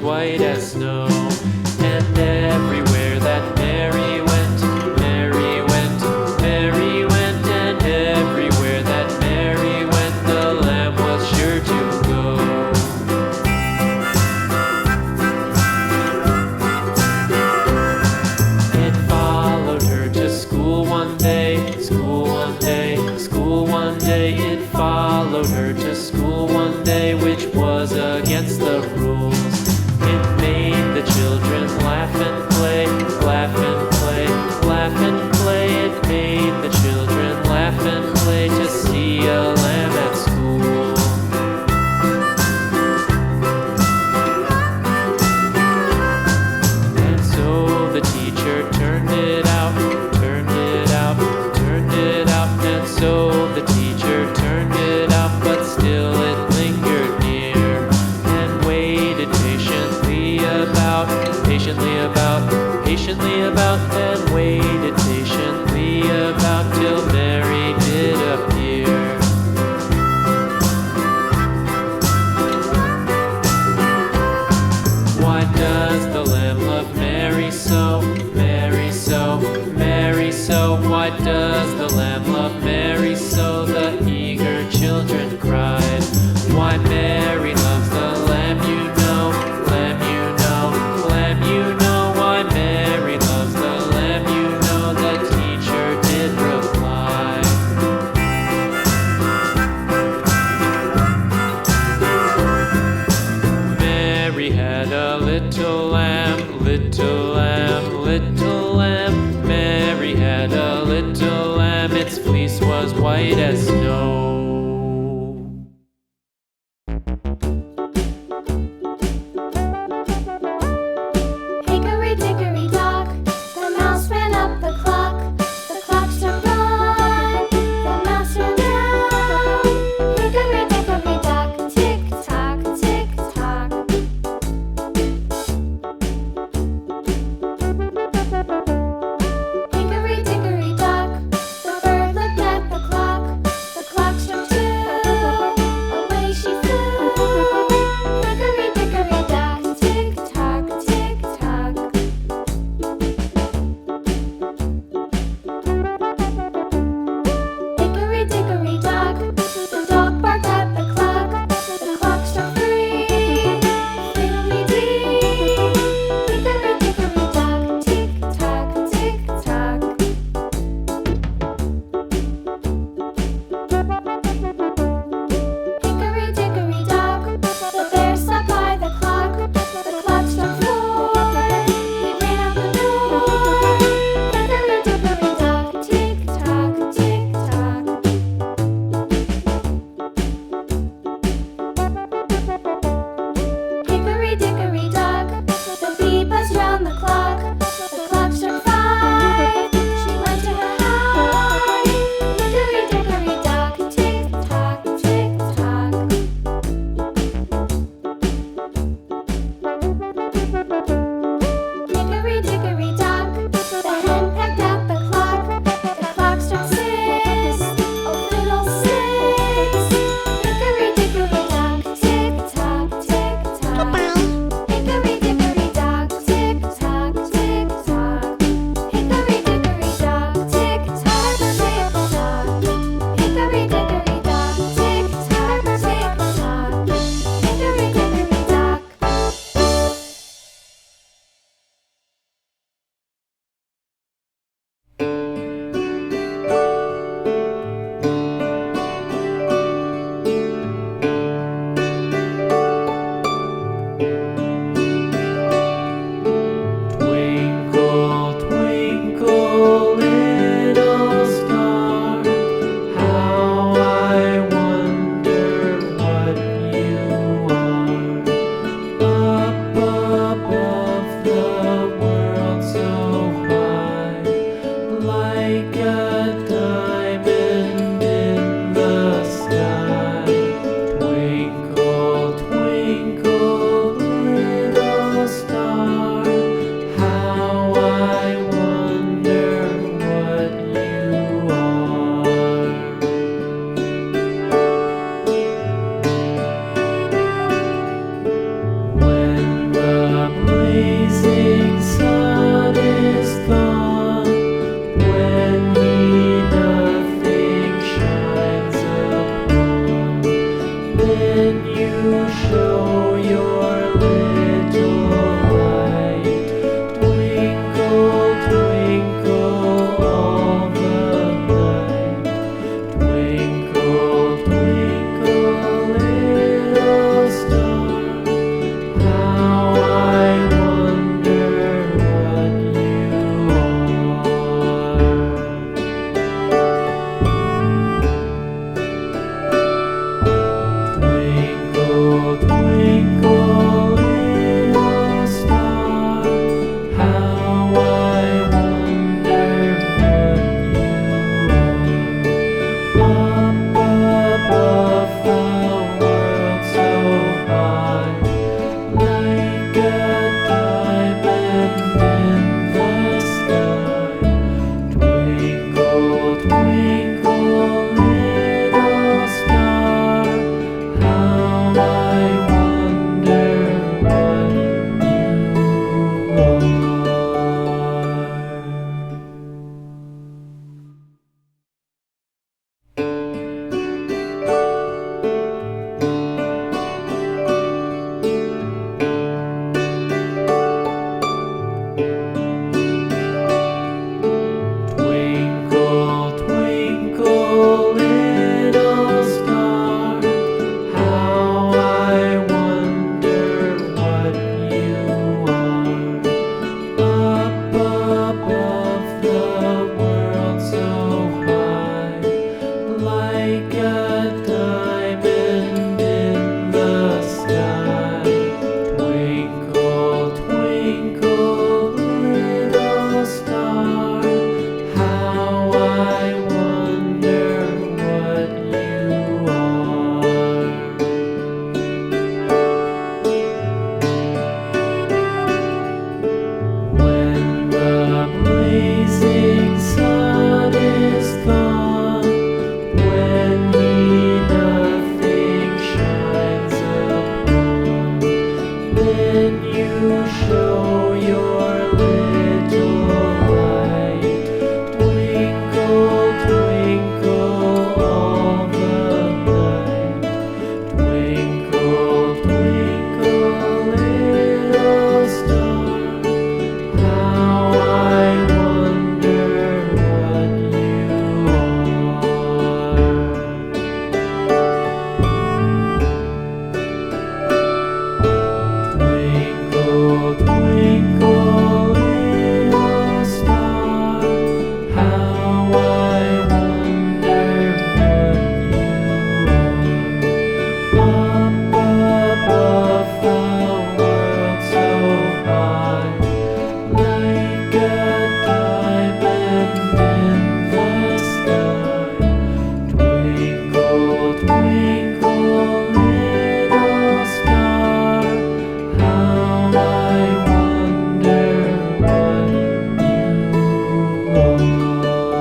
white as snow. And everywhere that Mary went, Mary went, Mary went, and everywhere that Mary went, the lamb was sure to go. It followed her to school one day, school one day, school one day. It followed her to school one day, which was against the rules. It made the children laugh and play, laugh and play, laugh and play. It made the children laugh and play to see a lamb at school. And so the teacher turned it out, turned it out, turned it out. And so the teacher turned it out, but still it lingered near and waited patiently about, patiently about, and waited patiently about till Mary did appear. Why does the lamb love Mary so, Mary so, Mary so? Why does the lamb love Mary so? The eager children cried. Why Mary loves the lamb, you know, lamb, you know, lamb, you know. Why Mary loves the lamb, you know, the teacher did reply. Mary had a little lamb, little lamb, little lamb. Mary had a little lamb, its fleece was white as snow. you show your little light. Twinkle, twinkle all the night. Twinkle, twinkle, little star, how I wonder what you are. Twinkle, twinkle, little star, how I wonder what you are. Up above the world so high, like a diamond in the sky. Twinkle, twinkle, little star, how I wonder what you are.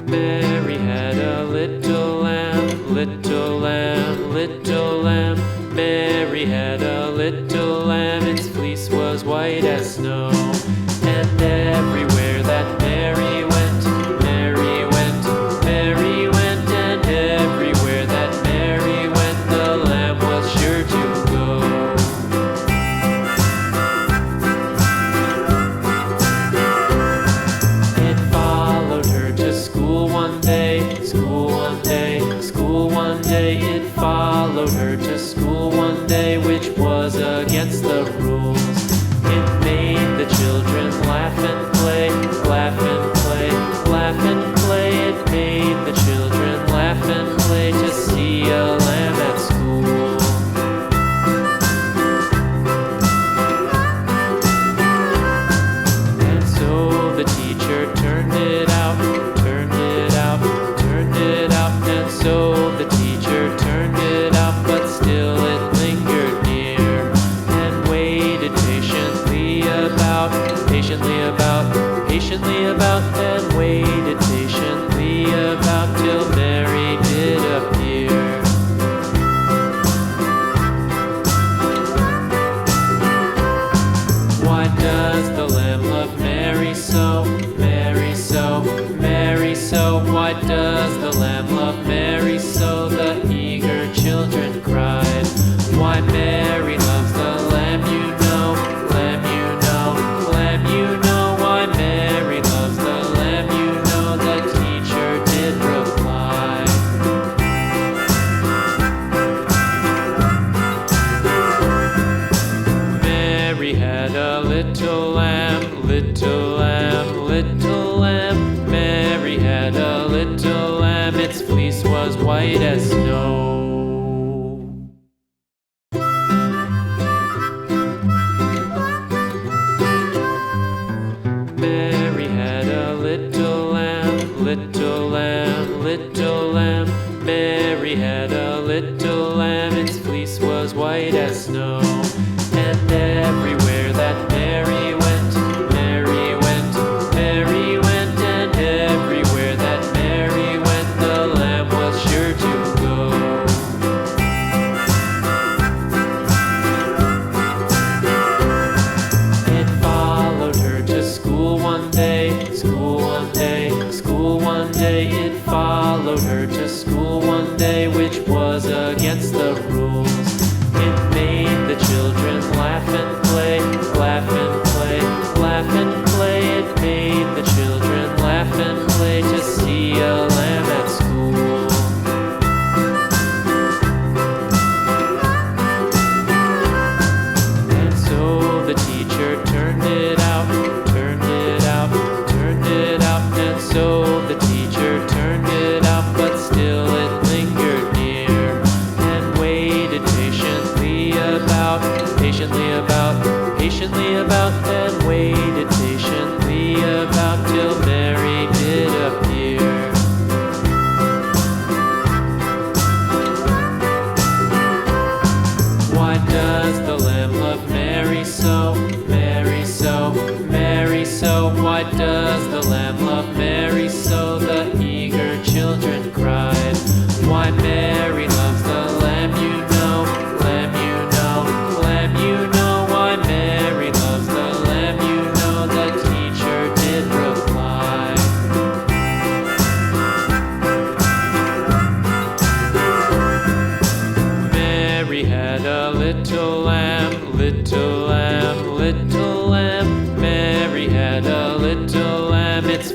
Mary had a little lamb, little lamb, little lamb. Mary had a little lamb, its fleece was white as snow. And everywhere that Mary went, Mary went, Mary went. And everywhere that Mary went, the lamb was sure to go. It followed her to school one day, school one day, school one day. It followed her to school one day, which was against the rules. It made the children laugh and play, laugh and play, laugh and play. It made the children laugh and play to see a lamb at school. And so the teacher turned it out, turned it out, turned it out. And so the teacher turned it out, but still it lingered near and waited patiently about, patiently about, patiently about, and waited patiently about till Mary did appear. Why does the lamb love Mary so, Mary so, Mary so? Why does the lamb love Mary so? The eager children cried. Why Mary loves the lamb, you know, lamb, you know, lamb, you know. Why Mary loves the lamb, you know, the teacher did reply. Mary had a little lamb, little lamb, little lamb. Mary had a little lamb, its fleece was white as snow. Mary had a little lamb, little lamb, little lamb. Mary had a little lamb, its fleece was white as snow. And everywhere that Mary went, Mary went, Mary went. And everywhere that Mary went, the lamb was sure to go. It followed her to school one day, school one day, school one day. It followed her to school one day, which was against the rules. It made the children laugh and play, laugh and play, laugh and play. It made the children laugh and play to see a lamb at school. And so the teacher turned it out, turned it out, turned it out. And so the teacher turned it out, but still it lingered near and waited patiently about, patiently about, patiently about, and waited patiently about till Mary did appear. Why does the lamb love Mary so, Mary so, Mary so? Why does the lamb love Mary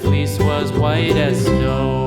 fleece was white as snow.